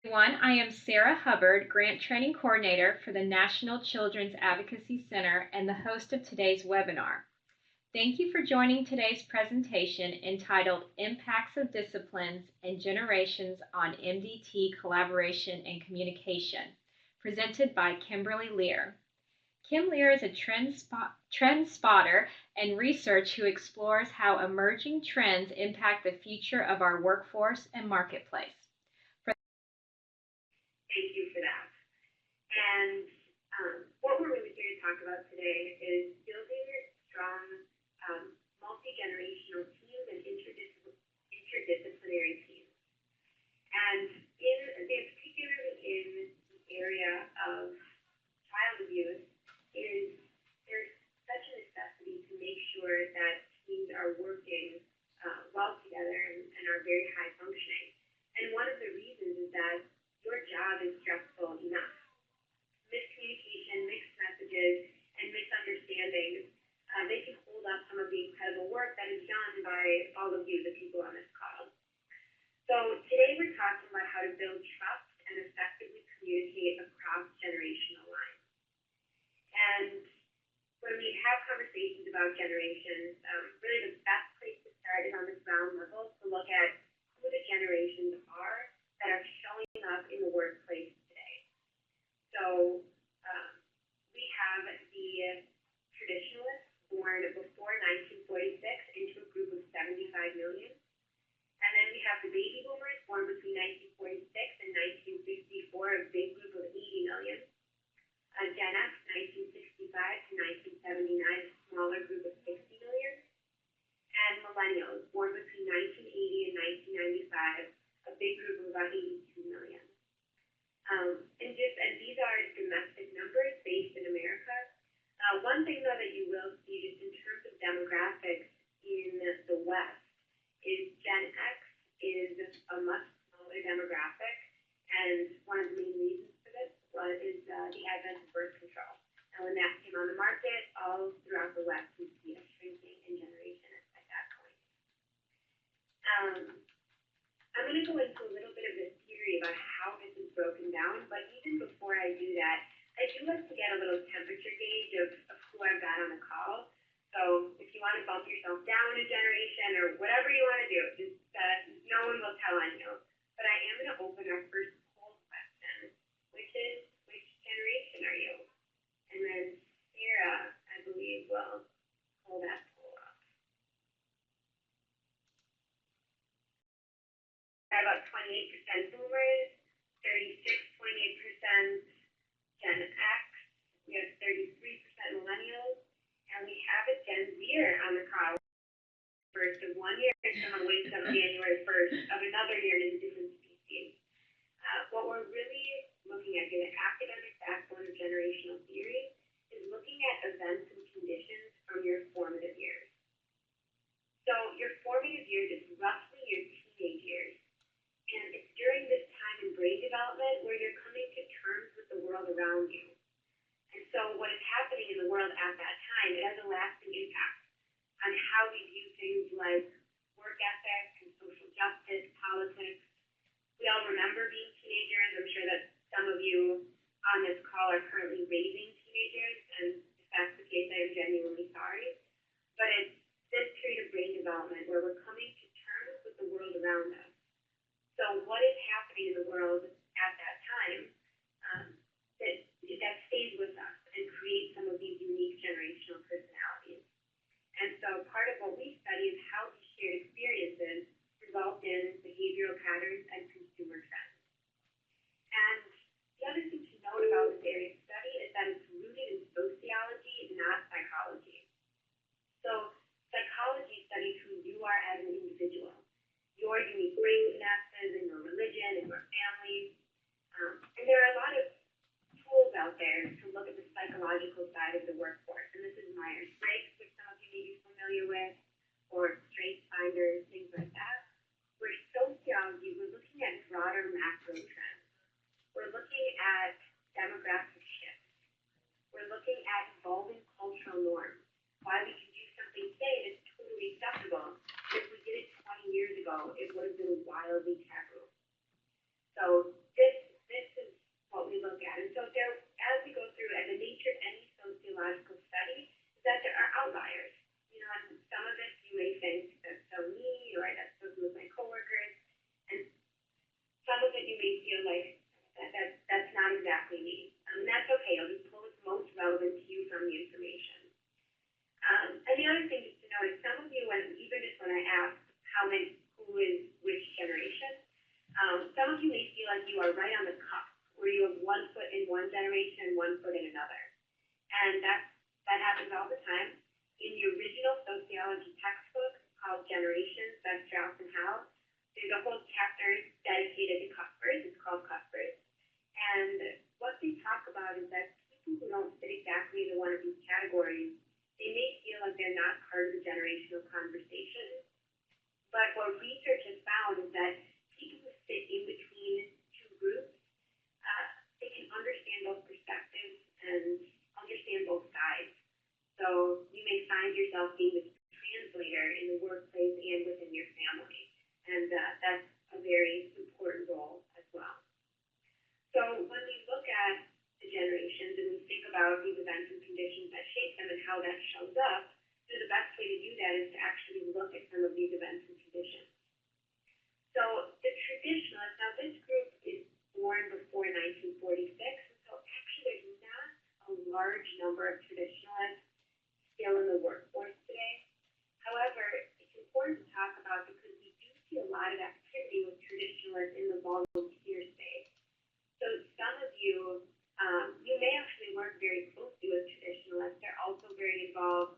Everyone, I am Sarah Hubbard, Grant Training Coordinator for the National Children's Advocacy Center and the host of today's webinar. Thank you for joining today's presentation entitled Impacts of Disciplines and Generations on MDT Collaboration and Communication, presented by Kimberly Lear. Kim Lear is a trend spotter and researcher who explores how emerging trends impact the future of our workforce and marketplace. Thank you for that. And what we're really here to talk about today is building strong multi-generational teams and interdisciplinary teams. And particularly in the area of child abuse, there's such a necessity to make sure that teams are working well together and are very high functioning. And one of the reasons is that your job is stressful enough. Miscommunication, mixed messages, and misunderstandings, they can hold up some of the incredible work that is done by all of you, the people on this call. So today we're talking about how to build trust and effectively communicate across generational lines. And when we have conversations about generations, really the best place to start is on the ground level to look at who the generations are that are showing up in the workplace today. So we have the traditionalists born before 1946 into a group of 75 million. And then we have the baby boomers born between 1946 and 1964, a big group of 80 million. Gen X, 1965 to 1979, a smaller group of 60 million. And Millennials, born between 1980 and 1995, a big group of about 82 million. And these are domestic numbers based in America. One thing, though, that you will see just in terms of demographics in the West is Gen X is a much smaller demographic, and one of the main reasons for this is the advent of birth control. And when that came on the market, all throughout the West, we see a shrinking in generation at that point. I'm going to go into a little bit of the theory about how this is broken down, but even before I do that, I do like to get a little temperature gauge of who I've got on the call. So if you want to bump yourself down a generation or whatever you want to do, just no one will tell on you. But I am going to open our first poll question, which is, which generation are you? And then Sarah, I believe, will pull that poll up. About 28% boomers, 28% Gen X, we have 33% millennials, and we have a Gen Zer on the call. First of 1 year, someone wakes up January 1st of another year in a different species. What we're really looking at here, the academic backbone of generational theory, is looking at events and conditions from your formative years. So your formative years is roughly your teenage years. And it's during this time in brain development where you're coming to terms with the world around you. And so what is happening in the world at that time, it has a lasting impact on how we view things like work ethic and social justice, politics. We all remember being teenagers. I'm sure that some of you on this call are currently raising teenagers, and if that's the case, I am genuinely sorry. But it's this period of brain development where we're coming to terms with the world around us. So what is happening in the world at that time that stays with us and creates some of these unique generational personalities? And so part of what we study is how these shared experiences result in behavioral patterns and consumer trends. And the other thing to note about this area of study is that it's rooted in sociology, not psychology. So psychology studies who you are as an individual, your unique brain synapses and your religion and your family. And there are a lot of tools out there to look at the psychological side of the workforce. And this is Myers-Briggs, which some of you may be familiar with, or Strengths Finders, things like that. Where sociology, we're looking at broader macro trends. We're looking at demographic shifts. We're looking at evolving cultural norms. Why we can do something today that's totally acceptable. If we did it 20 years ago, it would have been wildly taboo. So this you may feel like that's not exactly me. And that's okay. I'll just pull what's most relevant to you from the information. And the other thing just to note is some of you, even just when I ask who is which generation, some of you may feel like you are right on the cusp, where you have 1 foot in one generation and 1 foot in another. And that happens all the time. In the original sociology textbook called Generations, that's Strauss and Howe, there's a whole chapter dedicated to cuspers. It's called Cuspers. And what they talk about is that people who don't fit exactly into one of these categories, they may feel like they're not part of the generational conversation. But what research has found is that people who fit in between two groups, they can understand both perspectives and understand both sides. So you may find yourself being a translator in the workplace and within your family. And that's a very important role as well. So when we look at the generations and we think about these events and conditions that shape them and how that shows up, the best way to do that is to actually look at some of these events and conditions. So the traditionalists, now this group is born before 1946, and so actually there's not a large number of traditionalists still in the workforce today. However, it's important to talk about because we do see a lot of activity with traditionalists in the volunteer space. So some of you, you may actually work very closely with traditionalists. They're also very involved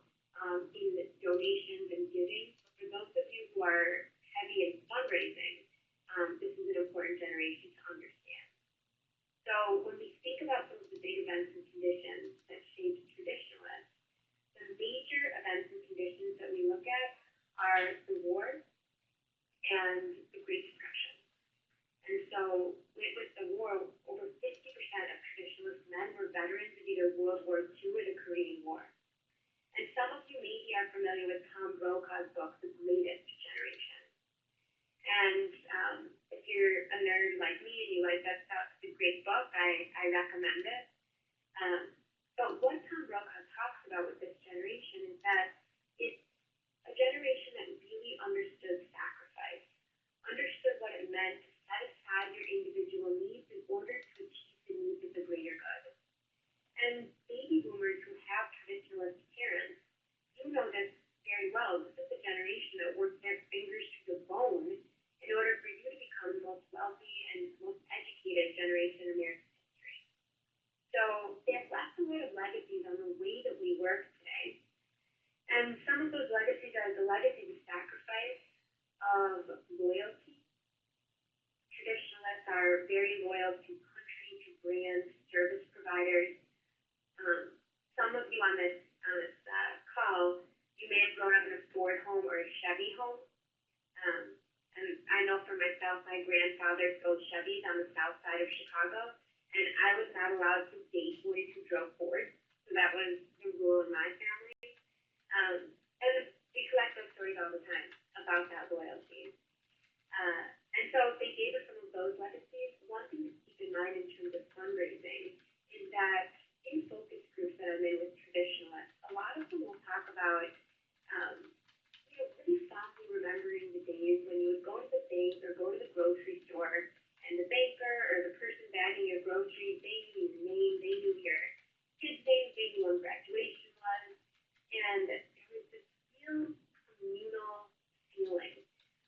in donations and giving. So for those of you who are heavy in fundraising, this is an important generation to understand. So when we think about some of the big events and conditions that shape traditionalists, the major events and conditions that we look at are the war and the Great Depression. And so with the war, over 50% of traditionalist men were veterans of either World War II or the Korean War. And some of you maybe are familiar with Tom Brokaw's book, The Greatest Generation. And if you're a nerd like me and you like that's a great book, I recommend it. But what Tom Brokaw talks about with this generation is that it's a generation that really understood sacrifice, understood what it meant to set aside your individual needs in order to achieve the needs of the greater good. And baby boomers who have traditionalist parents, you know this very well. This is the generation that worked their fingers to the bone in order for you to become the most wealthy and most educated generation in American history. So they have left a lot of legacies on the way that we work today. And some of those legacies are the legacy of sacrifice, of loyalty. Traditionalists are very loyal to country, to brands, service providers. Some of you on this call, you may have grown up in a Ford home or a Chevy home. And I know for myself, my grandfather sold Chevys on the south side of Chicago, and I was not allowed to date boys who drove Fords, so that was the rule in my family. And we collect those stories all the time about that loyalty. And so they gave us some of those legacies. One thing to keep in mind in terms of fundraising is that in focus groups that I'm in with traditionalists, a lot of them will talk about really fondly remembering the days when you would go to the bank or go to the grocery store and the banker or the person bagging your groceries, they knew your name, they knew your kid's name, they knew when graduation was, and there was this real communal feeling.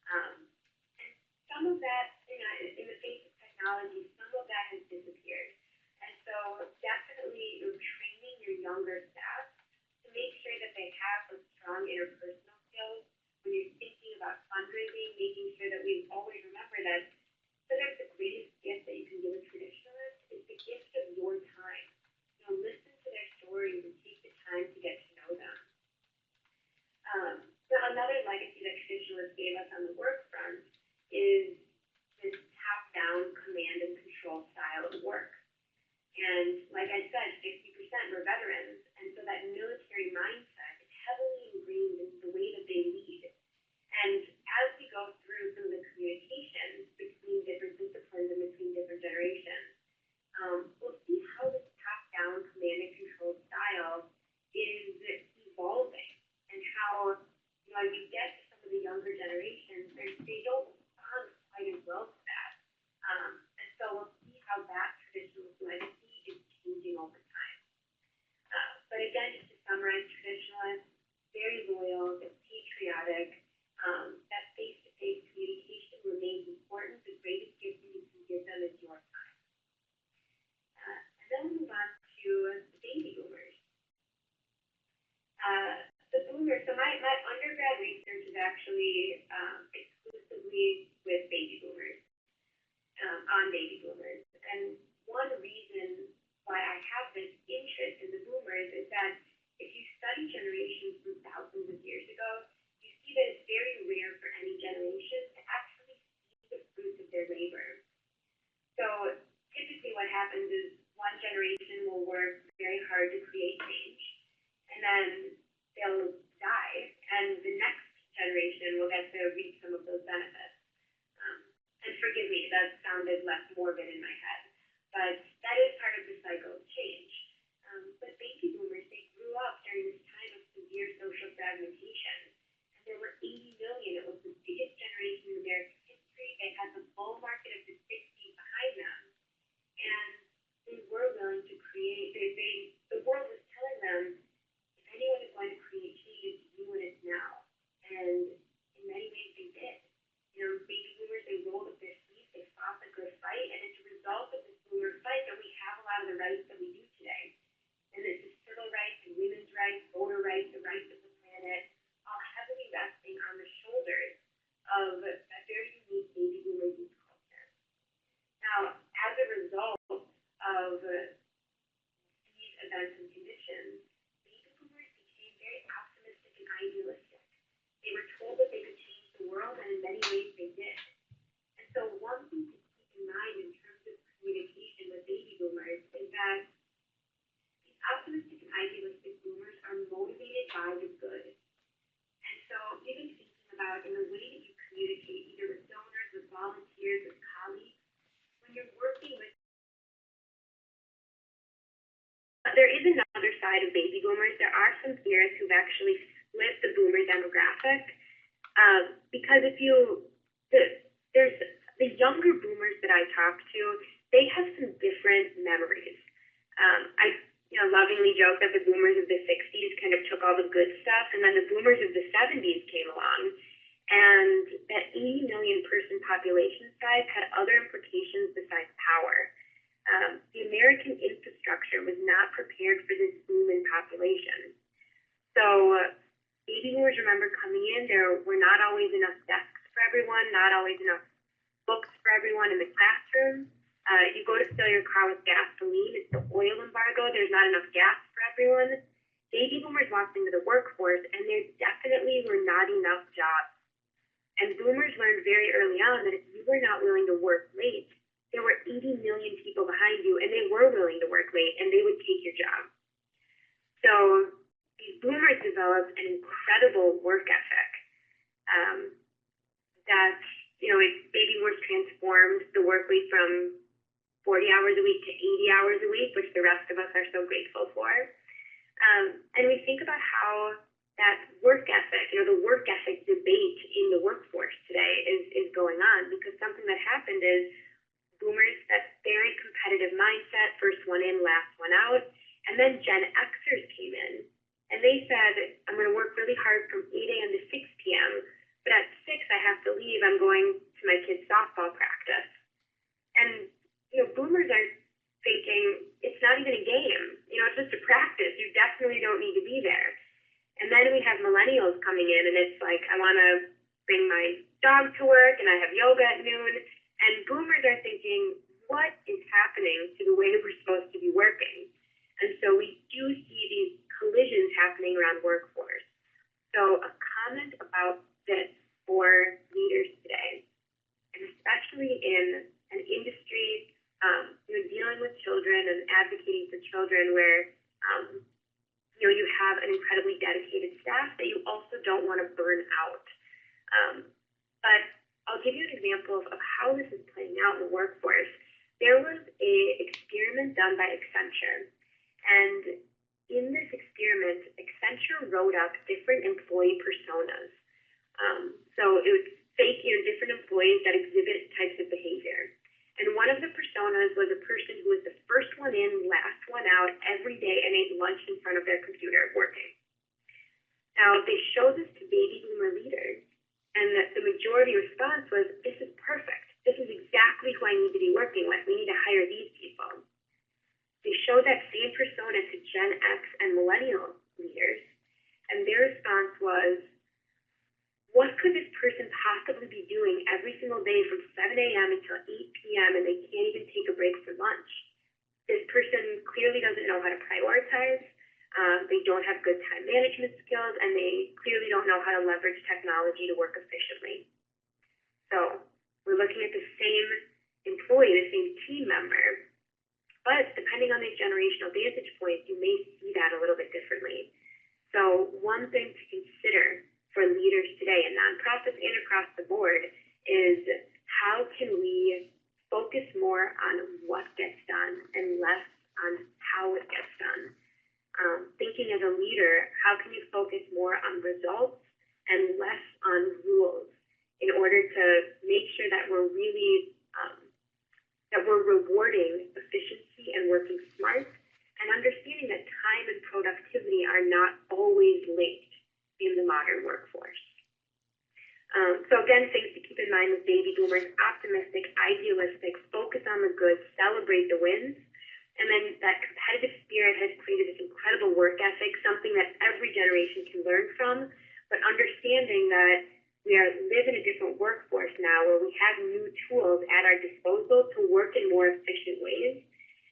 And some of that, in the face of technology, some of that has disappeared. And so definitely training your younger staff to make sure that they have those strong interpersonal skills when you're thinking about fundraising, making sure that we always remember that sometimes the greatest gift that you can give a traditionalist is the gift of your time. Listen to their stories and take the time to get to know them. Now another legacy that traditionalists gave us on the work front is this top-down command and control style of work. And like I said, 50% were veterans, and so that military mindset is heavily ingrained in the way that they lead. And as we go through some of the communications between different disciplines and between different generations, we'll see how this top-down command and control style is evolving, and how, as you get to some of the younger generations, they don't respond quite as well to that. And them is your time. And then we'll move on to the baby boomers. The boomers, so my undergrad research is actually exclusively with baby boomers, on baby boomers. And one reason why I have this interest in the boomers is that if you study generations from thousands of years ago, you see that it's very rare for any generation to actually see the fruits of their labor. So typically what happens is one generation will work very hard to create change, and then they'll die, and the next generation will get to reap some of those benefits. And forgive me, that sounded less morbid in my head, but that is part of the cycle of change. But baby boomers, they grew up during this time of severe social fragmentation, and there were 80 million. It was the biggest generation in American history. They had the bull market of the 60s behind them, and they were willing to create. The world was telling them, if anyone is going to create change, it's you and it's now. And in many ways, they did. Baby boomers, they rolled up their sleeves, they fought the good fight, and it's a result of this boomer fight that we have a lot of the rights that we do today. And this is civil rights and women's rights, voter rights, the rights of the planet, all heavily resting on the shoulders of a very unique baby boomer youth culture. Now, as a result of these events and conditions, baby boomers became very optimistic and idealistic. They were told that they could change the world, and in many ways they did. And so one thing to keep in mind in terms of communication with baby boomers is that these optimistic and idealistic boomers are motivated by the good. And so even thinking about in the way that you communicate, either with donors, with volunteers, with colleagues, when you're working with, there is another side of baby boomers. There are some theorists who've actually split the boomer demographic, because there's the younger boomers that I talk to, they have some different memories. I lovingly joke that the boomers of the 60s kind of took all the good stuff, and then the boomers of the 70s came along, and that 80 million person population size had other implications besides power. The American infrastructure was not prepared for this boom in population. So baby boomers remember coming in, there were not always enough desks for everyone, not always enough books for everyone in the classroom. You go to fill your car with gasoline, it's the oil embargo, there's not enough gas for everyone. Baby boomers walked into the workforce, and there definitely were not enough jobs. And boomers learned very early on that if you were not willing to work late, there were 80 million people behind you, and they were willing to work late, and they would take your job. So these boomers developed an incredible work ethic that, baby boomers transformed the work week from 40 hours a week to 80 hours a week, which the rest of us are so grateful for. And we think about how that work ethic, the work ethic debate in the workforce today is going on, because something that happened is boomers, that very competitive mindset, first one in, last one out, and then Gen Xers came in, and they said, I'm going to work really hard from 8 a.m. to 6 p.m., but at 6 I have to leave, I'm going to my kid's softball practice. And, boomers are thinking, it's not even a game, it's just a practice, you definitely don't need to be there. And then we have millennials coming in, and it's like, I want to bring my dog to work, and I have yoga at noon, and boomers are thinking, what is happening to the way that we're supposed to be working? And so we do see these collisions happening around workforce. So a comment about this for leaders today, and especially in an industry dealing with children and advocating for children where you have an incredibly dedicated staff that you also don't want to burn out. But I'll give you an example of how this is playing out in the workforce. There was an experiment done by Accenture, and in this experiment, Accenture wrote up different employee personas. So it was fake, different employees that exhibit types of behavior. And one of the personas was a person who was the first one in, last one out, every day, and ate lunch in front of their computer working. Now, they showed this to baby boomer leaders, and the majority response was, this is perfect. this is exactly who I need to be working with. We need to hire these people. They showed that same persona to Gen X and Millennial leaders, and their response was, what could this person possibly be doing every single day from 7 a.m. until 8 p.m. and they can't even take a break for lunch? This person clearly doesn't know how to prioritize. They don't have good time management skills, and they clearly don't know how to leverage technology to work efficiently. So we're looking at the same employee, the same team member, but depending on these generational vantage points, you may see that a little bit differently. So one thing to consider for leaders today in nonprofits and across the board is how can we focus more on what gets done and less on how it gets done. Thinking as a leader, how can you focus more on results and less on rules in order to make sure that we're really rewarding efficiency and working smart, and understanding that time and productivity are not always linked in the modern workforce. So again, things to keep in mind with baby boomers: optimistic, idealistic, focus on the good, celebrate the wins. And then that competitive spirit has created this incredible work ethic, something that every generation can learn from, but understanding that we live in a different workforce now where we have new tools at our disposal to work in more efficient ways,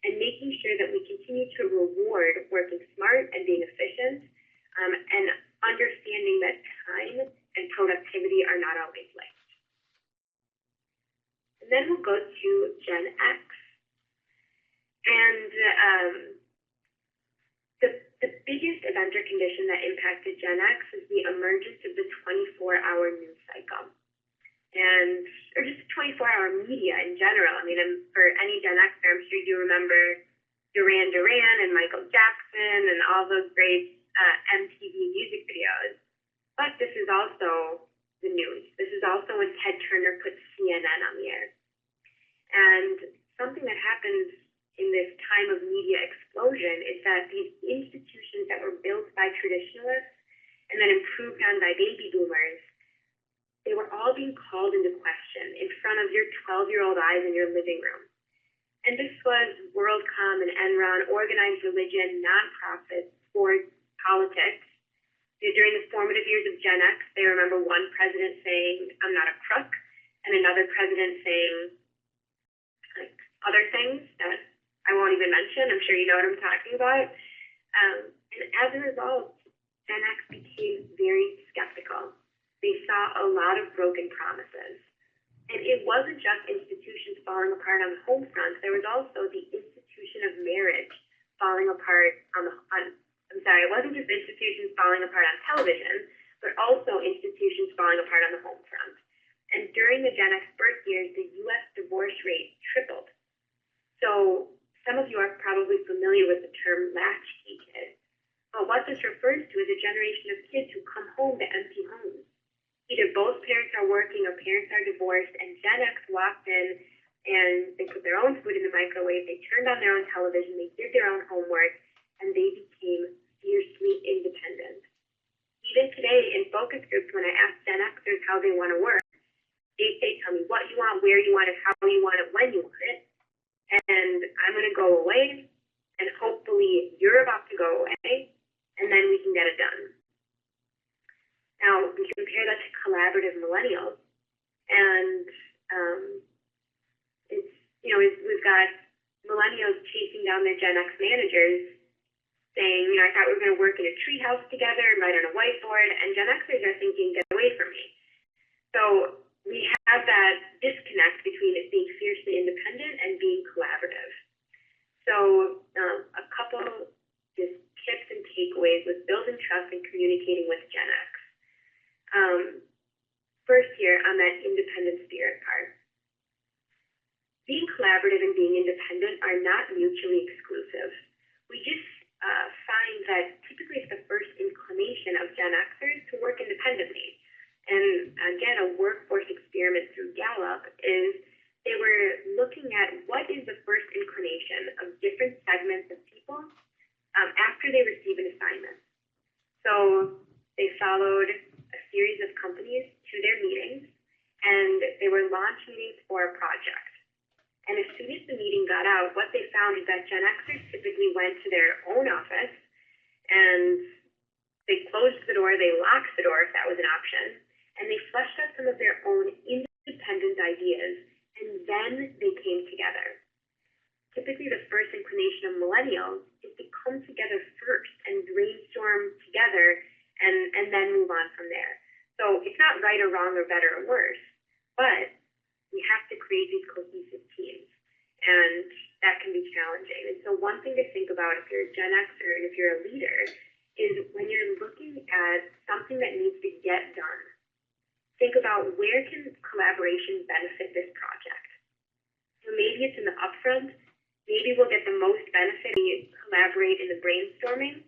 and making sure that we continue to reward working smart and being efficient, and understanding that time and productivity are not always linked. And then we'll go to Gen X. And the biggest event or condition that impacted Gen X is the emergence of the 24-hour news cycle, or just 24-hour media in general. I mean, for any Gen Xer, I'm sure you remember Duran Duran and Michael Jackson and all those great MTV music videos. But this is also the news. This is also when Ted Turner put CNN on the air. And something that happens in this time of media explosion is that these institutions that were built by traditionalists and then improved on by baby boomers, they were all being called into question in front of your 12-year-old eyes in your living room. And this was WorldCom and Enron, organized religion, nonprofits, sports, politics. During the formative years of Gen X, they remember one president saying, "I'm not a crook," and another president saying like other things that I won't even mention. I'm sure you know what I'm talking about. And as a result, Gen X became very skeptical. They saw a lot of broken promises. And it wasn't just institutions falling apart on the home front. There was also the institution of marriage falling apart it wasn't just institutions falling apart on television, but also institutions falling apart on the home front. And during the Gen X birth years, the U.S. divorce rate tripled. So some of you are probably familiar with the term latchkey kid. But what this refers to is a generation of kids who come home to empty homes. Either both parents are working or parents are divorced, and Gen X walked in and they put their own food in the microwave, they turned on their own television, they did their own homework, and they became fiercely independent. Even today in focus groups, when I ask Gen Xers how they want to work, they say, tell me what you want, where you want it, how you want it, when you want it, and I'm going to go away, and hopefully you're about to go away, and then we can get it done. Now, we compare that to collaborative millennials, and we've got millennials chasing down their Gen X managers saying, I thought we were going to work in a treehouse together and write on a whiteboard, and Gen Xers are thinking, get away from me. So we have that disconnect between it being fiercely independent and being collaborative. So a couple just tips and takeaways with building trust and communicating with Gen X. First here on that independent spirit part. Being collaborative and being independent are not mutually exclusive. We just find that typically it's the first inclination of Gen Xers to work independently. And again, a workforce experiment through Gallup is they were looking at what is the first inclination of different segments of people after they receive an assignment. So they followed a series of companies to their meetings, and they were launch meetings for a project. And as soon as the meeting got out, what they found is that Gen Xers typically went to their own office and they closed the door, they locked the door if that was an option, and they fleshed out some of their own independent ideas, and then they came together. Typically, the first inclination of millennials is to come together first and brainstorm together and then move on from there. So it's not right or wrong or better or worse, but we have to create these cohesive teams, and that can be challenging. And so one thing to think about if you're a Gen Xer and if you're a leader is when you're looking at something that needs to get done, think about where can collaboration benefit this project. So maybe it's in the upfront. Maybe we'll get the most benefit when you collaborate in the brainstorming.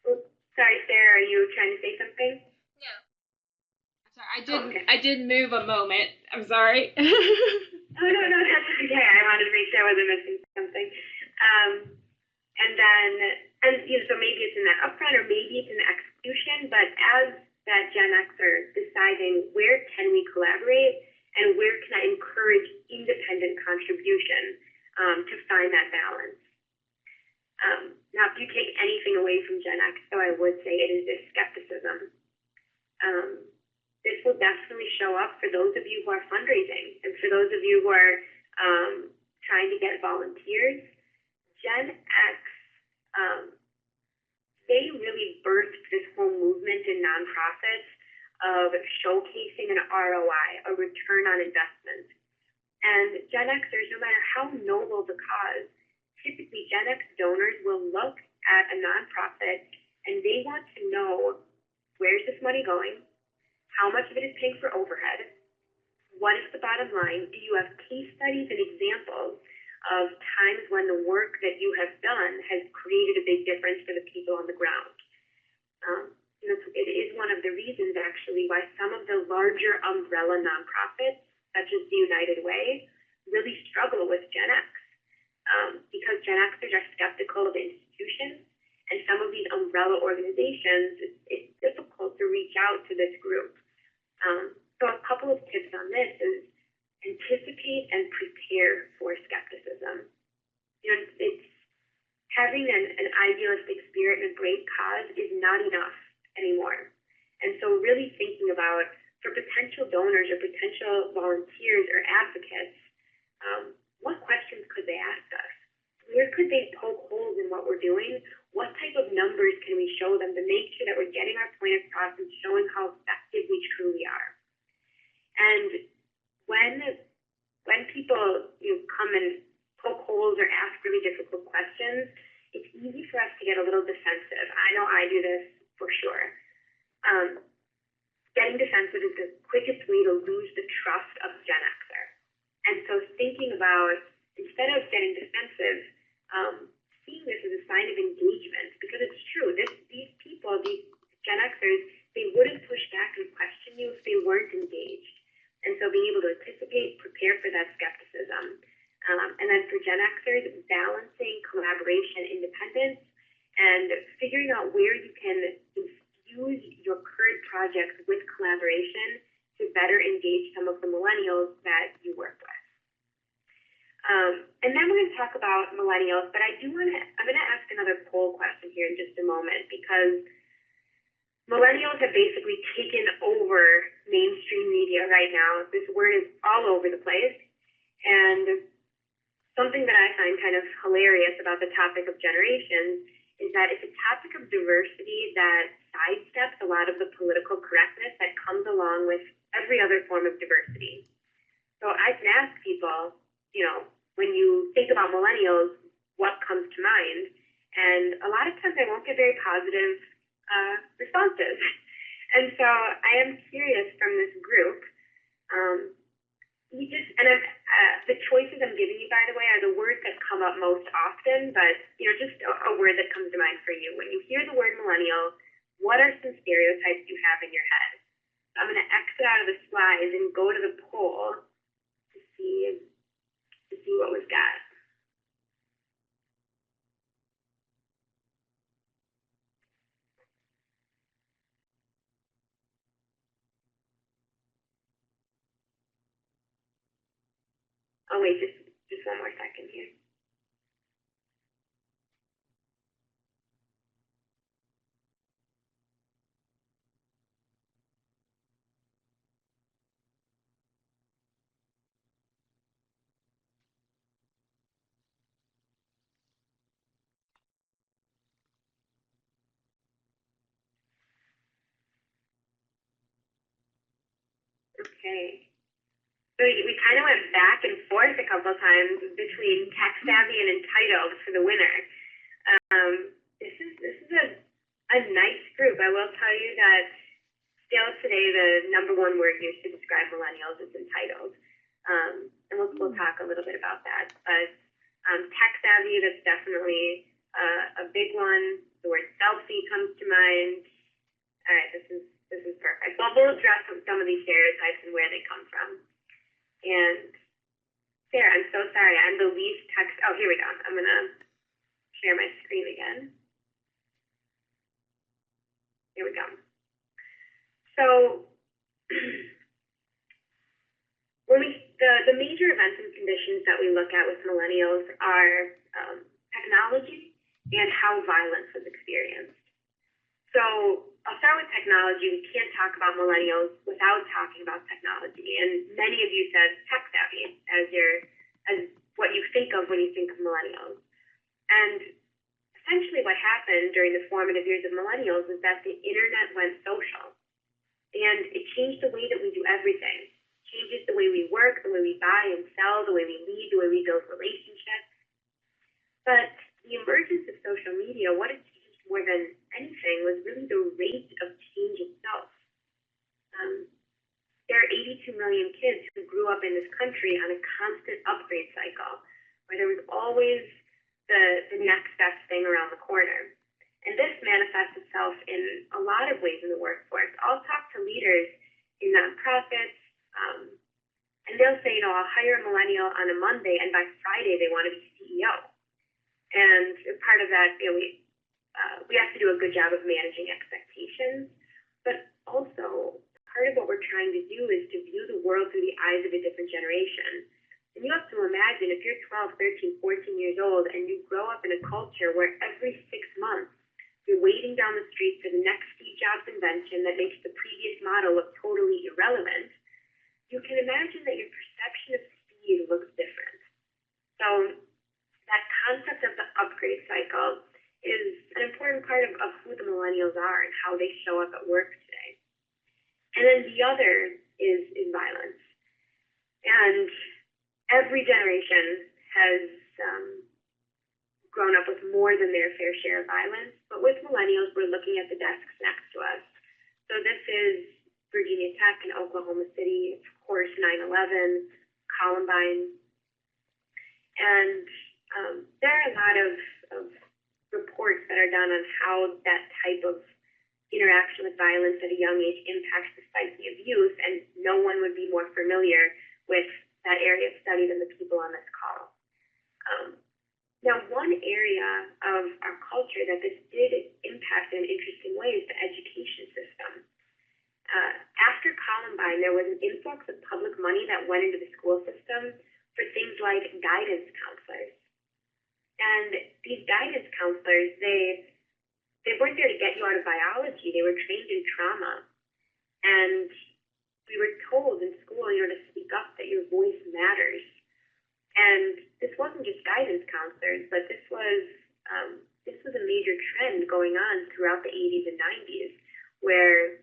Oh, sorry, Sarah, are you trying to say something? No. I'm sorry, I did move a moment. I'm sorry. Oh, no, that's okay. I wanted to make sure I wasn't missing something. So maybe it's in that upfront or maybe it's in the execution, but as that Gen Xer deciding where can we collaborate and where can I encourage independent contribution to find that balance. Now, if you take anything away from Gen X, though, I would say it is this skepticism. This will definitely show up for those of you who are fundraising and for those of you who are trying to get volunteers. Gen X, they really birthed this whole movement in nonprofits of showcasing an ROI, a return on investment. And Gen Xers, no matter how noble the cause, typically Gen X donors will look at a nonprofit and they want to know, where's this money going? How much of it is paying for overhead? What is the bottom line? Do you have case studies and examples of times when the work that you have done has created a big difference for the people on the ground? It is one of the reasons, actually, why some of the larger umbrella nonprofits, such as the United Way, really struggle with Gen X, because Gen Xers are skeptical of institutions, and some of these umbrella organizations, it's difficult to reach out to this group. So a couple of tips on this is anticipate and prepare for skepticism. It's having an idealistic spirit and a great cause is not enough anymore. And so really thinking about, for potential donors or potential volunteers or advocates, what questions could they ask us? Where could they poke holes in what we're doing? What type of numbers can we show them to make sure that we're getting our point across and showing how effective we truly are? And when people come and poke holes or ask really difficult questions, it's easy for us to get a little defensive. I know I do this for sure. Getting defensive is the quickest way to lose the trust of Gen Xer. And so thinking about, instead of getting defensive, seeing this as a sign of engagement, because it's true, these people, these Gen Xers, they wouldn't push back and question you if they weren't engaged. And so being able to anticipate, prepare for that skepticism. And then for Gen Xers, balancing collaboration, independence, and figuring out where you can infuse your current projects with collaboration to better engage some of the millennials that you work with. And then we're going to talk about millennials, but I'm going to ask another poll question here in just a moment, because millennials have basically taken over mainstream media right now. This word is all over the place, and something that I find kind of hilarious about the topic of generations is that it's a topic of diversity that sidesteps a lot of the political correctness that comes along with every other form of diversity. So I can ask people, when you think about millennials, what comes to mind? And a lot of times I won't get very positive responses. And so I am curious from this group, the choices I'm giving you, by the way, are the words that come up most often, but just a word that comes to mind for you. When you hear the word millennial, what are some stereotypes you have in your head? So I'm going to exit out of the slides and go to the poll to see what we've got. I'll wait just one more second here. Okay. So we kind of went back and forth a couple times between tech savvy and entitled for the winner. This is a nice group. I will tell you that still today the number one word used to describe millennials is entitled. And we'll talk a little bit about that. But tech savvy, that's definitely a big one. The word selfie comes to mind. All right, this is perfect. Well, we'll address some of these stereotypes and where they come from. And Sarah, I'm so sorry. I'm the least tech. Oh, here we go. I'm gonna share my screen again. Here we go. So when the major events and conditions that we look at with millennials are technology and how violence is experienced. So I'll start with technology. We can't talk about millennials without talking about technology. And many of you said tech savvy as what you think of when you think of millennials. And essentially what happened during the formative years of millennials is that the internet went social. And it changed the way that we do everything. It changes the way we work, the way we buy and sell, the way we lead, the way we build relationships. But the emergence of social media, what it changed more than anything was really the rate of change itself. There are 82 million kids who grew up in this country on a constant upgrade cycle, where there was always the next best thing around the corner. And this manifests itself in a lot of ways in the workforce. I'll talk to leaders in nonprofits, and they'll say, I'll hire a millennial on a Monday, and by Friday they want to be CEO. And part of that, we have to do a good job of managing expectations, but also part of what we're trying to do is to view the world through the eyes of a different generation. And you have to imagine if you're 12, 13, 14 years old and you grow up in a culture where every 6 months you're waiting down the street for the next Steve Jobs invention that makes the previous model look totally irrelevant, you can imagine that your perception of speed looks different. So that concept of the upgrade cycle is an important part of who the millennials are and how they show up at work today. And then the other is violence. And every generation has grown up with more than their fair share of violence. But with millennials, we're looking at the desks next to us. So this is Virginia Tech in Oklahoma City, of course, 9/11, Columbine. And there are a lot of reports that are done on how that type of interaction with violence at a young age impacts the psyche of youth, and no one would be more familiar with that area of study than the people on this call. Now, one area of our culture that this did impact in an interesting way is the education system. After Columbine, there was an influx of public money that went into the school system for things like guidance counselors. And these guidance counselors, they weren't there to get you out of biology. They were trained in trauma. And we were told in school, to speak up, that your voice matters. And this wasn't just guidance counselors, but this was a major trend going on throughout the 80s and 90s, where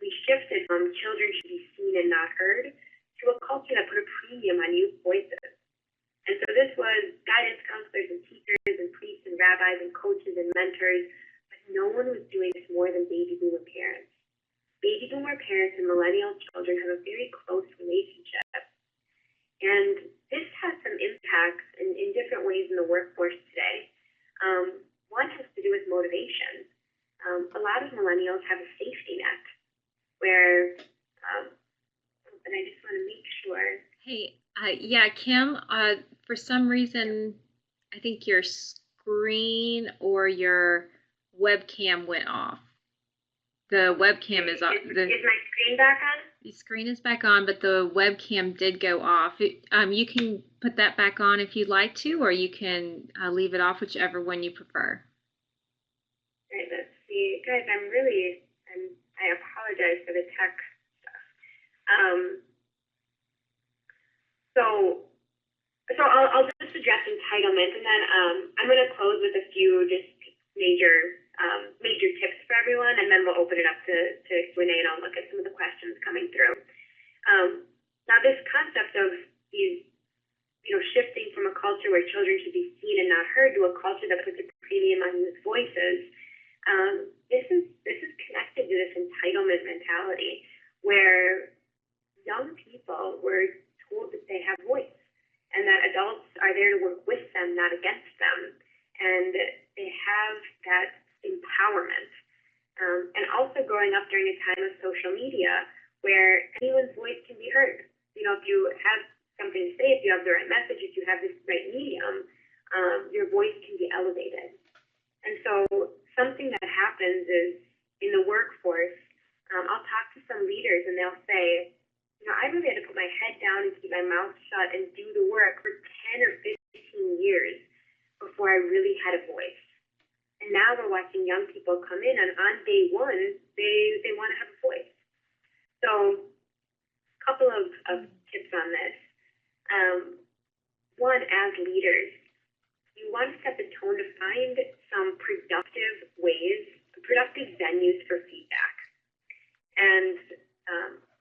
we shifted from children should be seen and not heard to a culture that put a premium on youth voices. And so this was guidance counselors and teachers and priests and rabbis and coaches and mentors, but no one was doing this more than baby boomer parents. Baby boomer parents and millennial children have a very close relationship. And this has some impacts in different ways in the workforce today. One has to do with motivation. A lot of millennials have a safety net where, and I just want to make sure. Hey, yeah, Kim, for some reason, I think your screen or your webcam went off. The webcam is on. Is my screen back on? The screen is back on, but the webcam did go off. You can put that back on if you'd like to, or you can leave it off, whichever one you prefer. All right, let's see. Guys, I apologize for the tech stuff. So I'll just address entitlement, and then I'm going to close with a few just major tips for everyone, and then we'll open it up to Q&A, and I'll look at some of the questions coming through. Now, this concept of these, shifting from a culture where children should be seen and not heard to a culture that puts a premium on youth voices, this is connected to this entitlement mentality, where young people were told that they have voice, and that adults are there to work with them, not against them, and they have that empowerment. And also growing up during a time of social media where anyone's voice can be heard. If you have something to say, if you have the right message, if you have this right medium, your voice can be elevated. And so something that happens is in the workforce, I'll talk to some leaders and they'll say, I really had to put my head down and keep my mouth shut and do the work for 10 or 15 years before I really had a voice. And now we're watching young people come in, and on day one, they want to have a voice. So a couple of tips on this. One, as leaders, you want to set the tone to find some productive venues for feedback. And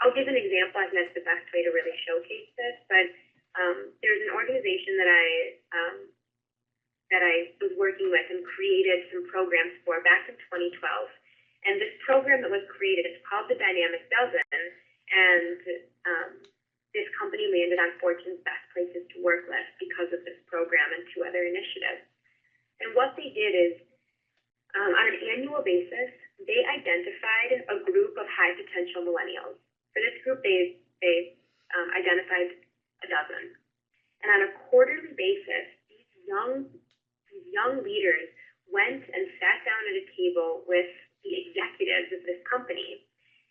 I'll give an example. I think that's the best way to really showcase this, but there's an organization that I was working with and created some programs for back in 2012. And this program that was created, it's called the Dynamic Dozen, and this company landed on Fortune's Best Places to Work list because of this program and two other initiatives. And what they did is, on an annual basis, they identified a group of high potential millennials. For this group, they identified a dozen. And on a quarterly basis, these young leaders went and sat down at a table with the executives of this company.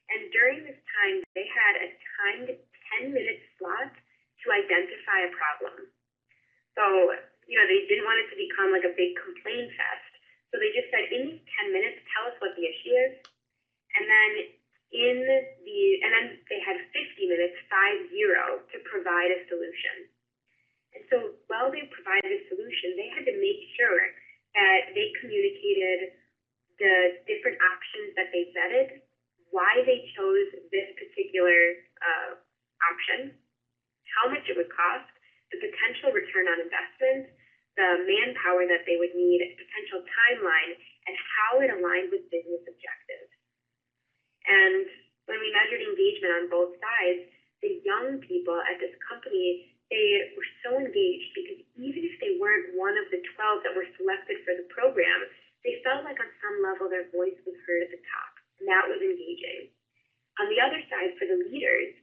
And during this time, they had a timed 10-minute slot to identify a problem. So, they didn't want it to become like a big complaint fest. So they just said, in these 10 minutes, tell us what the issue is. And then they had 50 minutes, 50, to provide a solution. And so while they provided a solution, they had to make sure that they communicated the different options that they vetted, why they chose this particular option, how much it would cost, the potential return on investment, the manpower that they would need, potential timeline, and how it aligned with business objectives. And when we measured engagement on both sides, the young people at this company, they were so engaged because even if they weren't one of the 12 that were selected for the program, they felt like on some level their voice was heard at the top, and that was engaging. On the other side, for the leaders,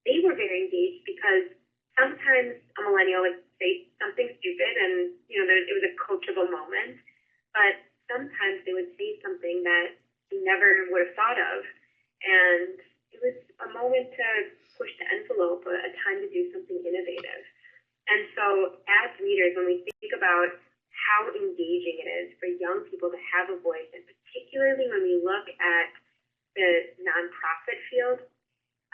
they were very engaged because sometimes a millennial would say something stupid and, it was a coachable moment, but sometimes they would say something that you never would have thought of, and it was a moment to push the envelope, a time to do something innovative. And so as leaders, when we think about how engaging it is for young people to have a voice, and particularly when we look at the nonprofit field,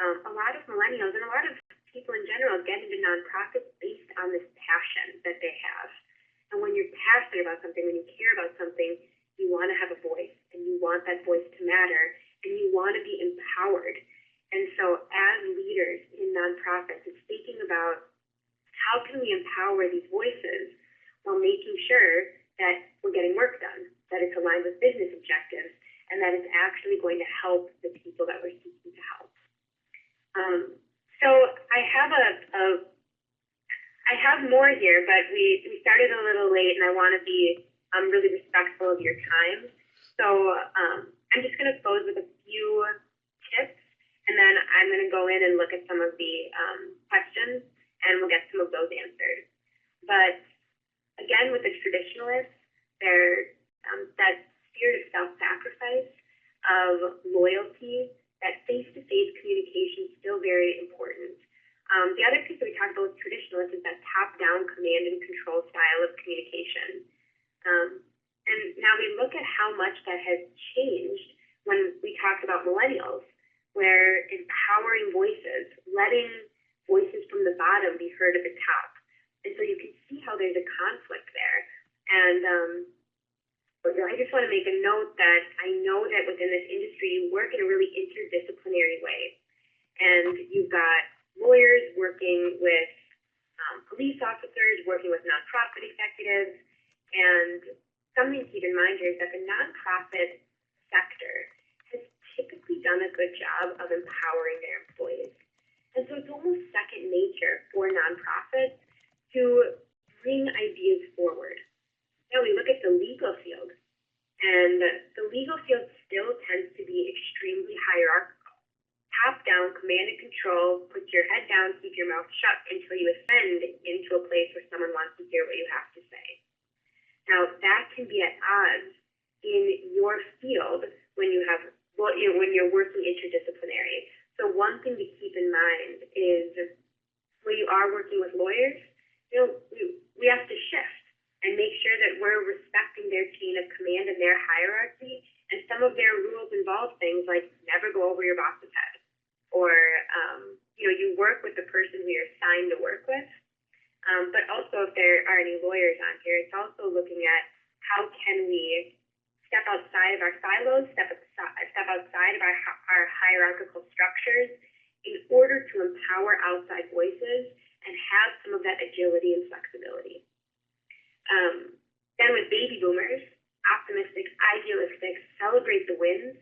a lot of millennials and a lot of people in general get into nonprofits based on this passion that they have. And when you're passionate about something, when you care about something, you want to have a voice, and you want that voice to matter, and you want to be empowered. And so as leaders in nonprofits, it's thinking about how can we empower these voices while making sure that we're getting work done, that it's aligned with business objectives, and that it's actually going to help the people that we're seeking to help. So I have more here, but we started a little late, and I want to be really respectful of your time. So I'm just going to close with a few tips, and then I'm going to go in and look at some of the questions, and we'll get some of those answered. But again, with the traditionalists, there's that spirit of self-sacrifice, of loyalty that face-to-face communication is still very important. The other piece that we talked about with traditionalists is that top-down command and control style of communication. And now we look at how much that has changed when we talk about millennials, where empowering voices, letting voices from the bottom be heard at the top. And so you can see how there's a conflict there. And I just want to make a note that I know that within this industry, you work in a really interdisciplinary way. And you've got lawyers working with police officers, working with nonprofit executives. And something to keep in mind here is that the nonprofit sector has typically done a good job of empowering their employees. And so it's almost second nature for nonprofits to bring ideas forward. Now we look at the legal field, and the legal field still tends to be extremely hierarchical. Top-down, command and control, put your head down, keep your mouth shut until you ascend into a place where someone wants to hear what you have to say. Now that can be at odds in your field when you have when you're working interdisciplinary. So one thing to keep in mind is when you are working with lawyers, we have to shift and make sure that we're respecting their chain of command and their hierarchy. And some of their rules involve things like never go over your boss's head, or you work with the person who you're assigned to work with. But also, if there are any lawyers on here, it's also looking at how can we step outside of our silos, step outside of our hierarchical structures in order to empower outside voices and have some of that agility and flexibility. Then with baby boomers, optimistic, idealistic, celebrate the wins.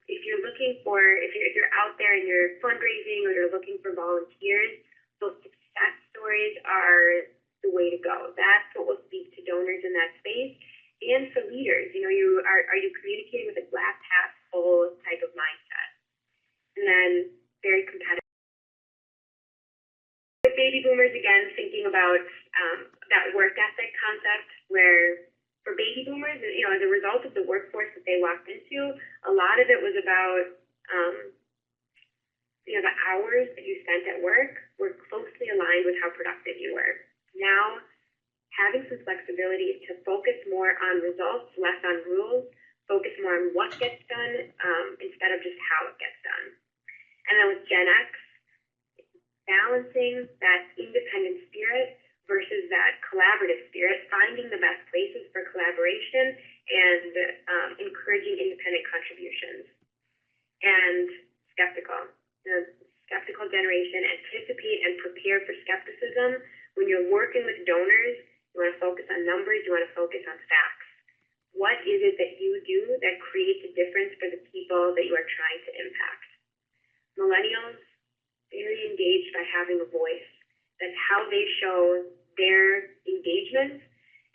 If you're out there and you're fundraising or you're looking for volunteers, those success stories are the way to go. That's what will speak to donors in that space. And for leaders, are you communicating with a glass half full type of mindset? And then very competitive. With baby boomers, again, thinking about that work ethic concept, where for baby boomers, as a result of the workforce that they walked into, a lot of it was about the hours that you spent at work were closely aligned with how productive you were. Now, having some flexibility to focus more on results, less on rules, focus more on what gets done instead of just how it gets done. And then with Gen X, balancing that independent spirit versus that collaborative spirit, finding the best places for collaboration and encouraging independent contributions. And the skeptical generation, anticipate and prepare for skepticism. When you're working with donors, you want to focus on numbers, you want to focus on facts. What is it that you do that creates a difference for the people that you are trying to impact? Millennials, very engaged by having a voice. That's how they show their engagement.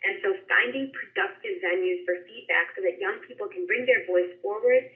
And so finding productive venues for feedback so that young people can bring their voice forward